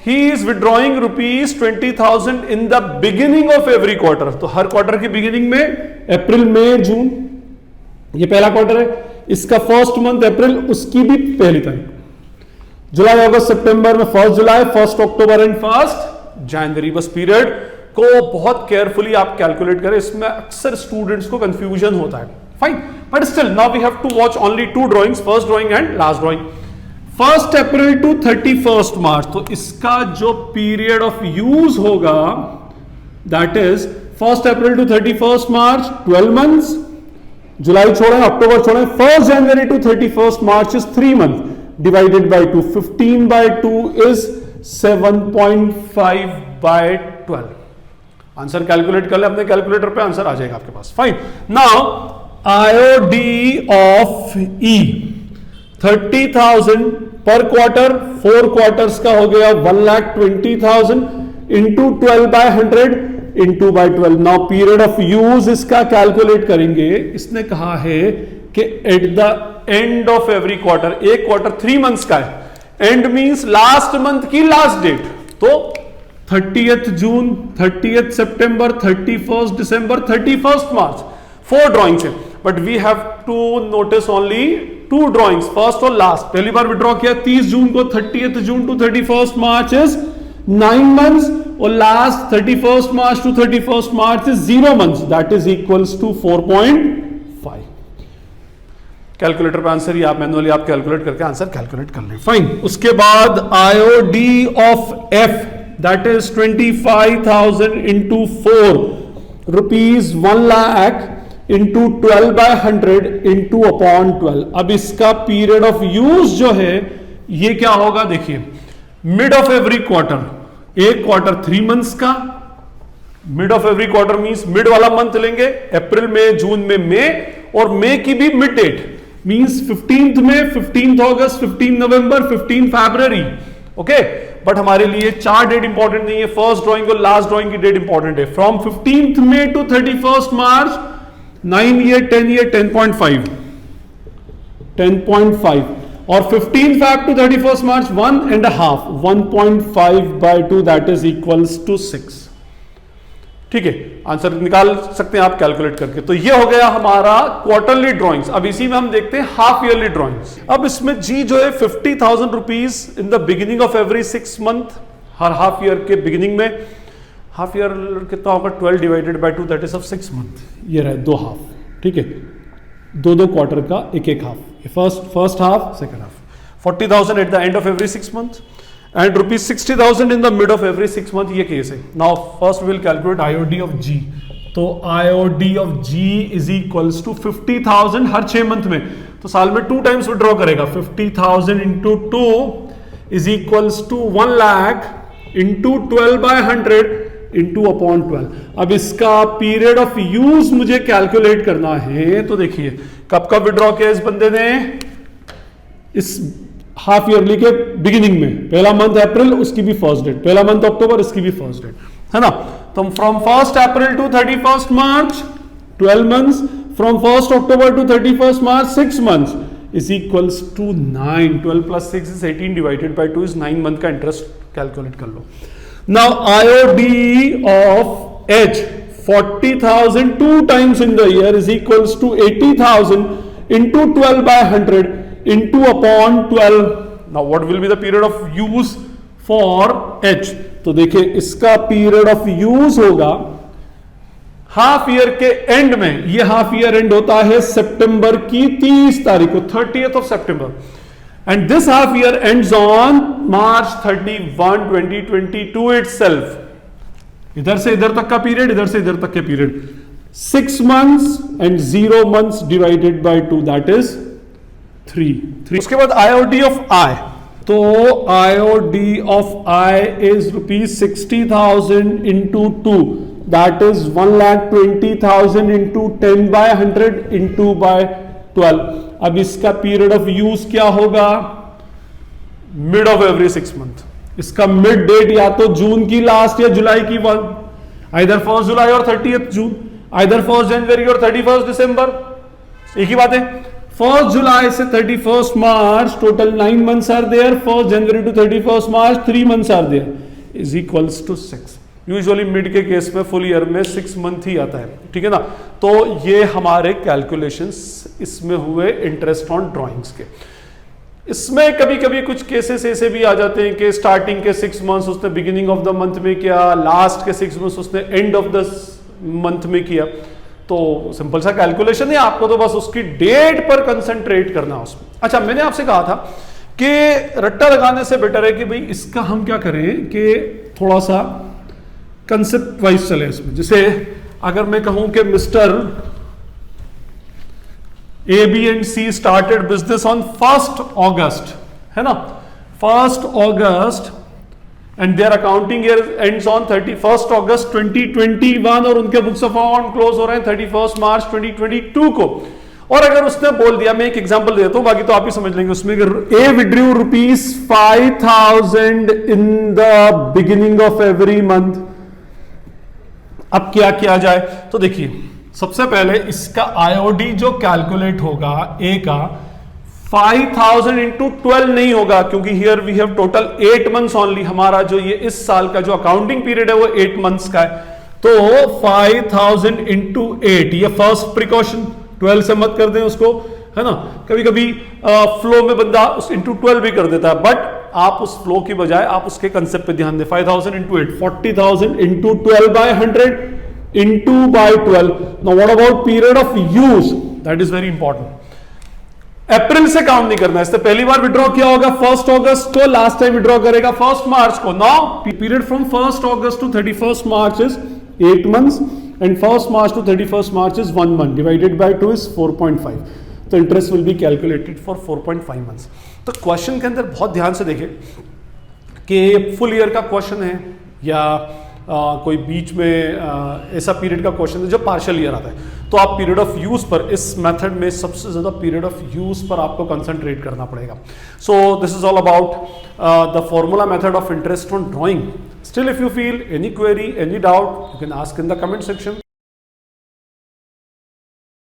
he is withdrawing ₹20,000 in the beginning of every quarter. तो हर क्वार्टर की बिगिनिंग में अप्रैल, मई, जून, ये पहला क्वार्टर है, इसका फर्स्ट मंथ अप्रैल, उसकी भी पहली तारीख। जुलाई, अगस्त, सितंबर में 1 जुलाई, 1 अक्टूबर एंड 1 जनवरी। बस पीरियड को बहुत केयरफुली आप कैलकुलेट करें, इसमें अक्सर स्टूडेंट्स को कंफ्यूजन होता है। Fine, but still now we have to watch only 2 drawings, first drawing and last drawing. 1 April to 31 March, तो इसका जो पीरियड ऑफ यूज होगा that is 1 April to 31 March 12 months, July छोड़ें, अक्टूबर छोड़ें, 1 January to 31 March is 3 month, divided by 2, 15 by 2 is 7.5 by 12। Answer calculate कर ले अपने कैलकुलेटर पे, आंसर आ जाएगा आपके पास। Fine, now IOD of E 30,000 पर क्वार्टर, 4 क्वार्टर्स का हो गया 1,20,000 into 12 by 100 into by 12। Now period of use इसका कैलकुलेट करेंगे। इसने कहा है कि at the end of every quarter, एक क्वार्टर 3 मंथ्स का है, एंड मींस लास्ट मंथ की लास्ट डेट, तो 30th जून, 30th सितंबर, 31st दिसंबर, 31st मार्च, 4 ड्रॉइंग्स है, but we have to notice only 2 drawings, first और लास्ट। पहली बार विड्रॉ किया 30 जून को, 30th June to 31st March is 9 months, और last 31st March to 31st March is 0 months, that is equals to 4.5। Calculator पे आंसर ही आप मैनुअली आप कैलकुलेट करके आंसर कैलकुलेट कर लें। फाइन, उसके बाद IOD of F that is 25,000 into 4 rupees 1 lakh into 12 by 100 into upon 12। अब इसका पीरियड ऑफ यूज जो है ये क्या होगा, देखिए मिड ऑफ एवरी क्वार्टर, एक क्वार्टर 3 मंथ्स का, mid of every quarter means mid वाला मंथ लेंगे, अप्रैल में, जून में मई, और मई की भी मिड डेट मींस 15th मई, 15th अगस्त, 15 नवंबर, 15 फरवरी। ओके, बट हमारे लिए 4 डेट इंपॉर्टेंट नहीं है, फर्स्ट ड्राइंग और लास्ट ड्राइंग की डेट इंपॉर्टेंट है। फ्रॉम 15th मई to 31st March 9 year, 10 year, 10.5, और 15 Feb to 31st March 1.5, 1.5 by 2 that is equals to 6। ठीक है, आंसर निकाल सकते हैं आप कैलकुलेट करके। तो ये हो गया हमारा क्वार्टरली ड्राइंग्स। अब इसी में हम देखते हैं हाफ ईयरली ड्राइंग्स। अब इसमें जी जो है 50,000 rupees in the beginning of every 6 month, her half year के बिगिनिंग में। हाफ ईयर कितना होगा, 12 divided by 2 that is of 6 month. ये रहे 2 हाफ, ठीक है, 2 क्वार्टर का एक half, first half, second half. 40,000 at the end of every 6 month and rupees 60,000 in the mid of every 6 month. ये केस है। Now first will calculate IOD of G। तो IOD of G is equals to 50,000 हर 6 मंथ में, तो साल में 2 टाइम्स विड्रॉ करेगा। 50,000 into 2 is equals to 1 lakh into 12 by 100 into upon 12। अब इसका पीरियड ऑफ यूज मुझे कैलकुलेट करना है। तो देखिए कब कब विड्रॉ किया इस बंदे ने, इस हाफ ईयरली के बिगिनिंग में, पहला मंथ अप्रैल, उसकी भी फर्स्ट डेट, पहला मंथ अक्टूबर, इसकी भी फर्स्ट डेट, है ना। तो from 1 April to 31 March 12 months, from 1 October to 31 March 6 months is equals to 9। 12 + 6 is 18 divided by 2 is 9 month का इंटरेस्ट कैलकुलेट कर लो। Now IOD of H 40,000 2 times in the year is equals to 80,000 into 12 by 100 into upon 12। Now what will be the period of use for H? तो देखिए इसका पीरियड ऑफ यूज होगा हाफ ईयर के एंड में, ये हाफ ईयर एंड होता है सितंबर की 30 तारीख को, 30th of September, and this half year ends on March 31, 2022 itself. इधर से इधर तक का पीरियड, इधर से इधर तक के period, 6 months and 0 months divided by 2, that is 3. उसके बाद IOD of I, तो IOD of I is ₹60,000 into 2, that is 1,20,000 into 10 by 100 into by 12. अब इसका पीरियड ऑफ यूज क्या होगा? Mid of every 6 month. इसका मिड डेट या तो जून की लास्ट या जुलाई की 1, आइदर 1 जुलाई और 30th जून, आइदर 1 जनवरी और 31 दिसंबर. एक ही बात है. 1 जुलाई से 31 March total 9 months are there. 1 January to 31 March 3 months are there, is equals to 6. Usually mid के केस में फुल ईयर में 6 मंथ ही आता है, ठीक है ना. तो ये हमारे कैलकुलेशंस इसमें हुए इंटरेस्ट ऑन ड्राइंग्स के. इसमें कभी कभी कुछ केसेस ऐसे भी आ जाते हैं कि स्टार्टिंग के 6 मंथ्स उसने बिगिनिंग ऑफ द मंथ में किया, लास्ट के 6 मंथ्स उसने एंड ऑफ द मंथ में किया. तो सिंपल सा कैलकुलेशन है, आपको तो बस उसकी डेट पर कंसंट्रेट करना है उसमें. अच्छा, मैंने आपसे कहा था कि रट्टा लगाने से बेटर है कि भाई इसका हम क्या करें कि थोड़ा सा कंसेप्ट वाइज चले इसमें. जैसे अगर मैं कहूं कि mister A, B and C started business on 1 August, है ना, 1 August, and their accounting year ends on 31 August 2021, और उनके बुक्स ऑफ अकाउंट क्लोज हो रहे हैं 31 मार्च 2022 को. और अगर उसने बोल दिया, मैं एक एग्जांपल देता हूं, बाकी तो आप ही समझ लेंगे उसमें, A withdrew ₹5,000 in the beginning of every month. अब क्या किया जाए? तो देखिए, सबसे पहले इसका आईओडी जो कैलकुलेट होगा ए का 5,000 इंटू 12 नहीं होगा, क्योंकि here we have total 8 months only. हमारा जो ये इस साल का जो अकाउंटिंग पीरियड है वो 8 मंथ्स का है. तो 5,000 इंटू 8, ये फर्स्ट प्रिकॉशन, 12 से मत कर दें उसको, है ना. कभी कभी फ्लो में बंदा उस इंटू 12 भी कर देता है, बट आप उस फ्लो की बजाय आप उसके कंसेप्ट पे ध्यान दें. 5,000 into 8, 40,000 into 12 by 100 into by 12. Now what about period of use? That is very important. April से काउंट नहीं करना. इससे पहली बार विड्रॉ किया होगा 1 अगस्त को, लास्ट टाइम विड्रॉ करेगा 1 मार्च को. नाउ पीरियड फ्रॉम 1 अगस्त to 31 March is 8 months, and 1 March to 31 March is 1 month, divided by 2 is 4.5. तो interest will be calculated for 4.5 months. तो क्वेश्चन के अंदर बहुत ध्यान से देखें कि फुल ईयर का क्वेश्चन है या कोई बीच में ऐसा पीरियड का क्वेश्चन है जो पार्शियल ईयर आता है, तो आप पीरियड ऑफ यूज पर, इस मेथड में सबसे ज्यादा पीरियड ऑफ यूज पर आपको कंसंट्रेट करना पड़ेगा. सो this is all about the formula method of interest on drawing. Still if you feel any query, any doubt, you can ask in the comment section.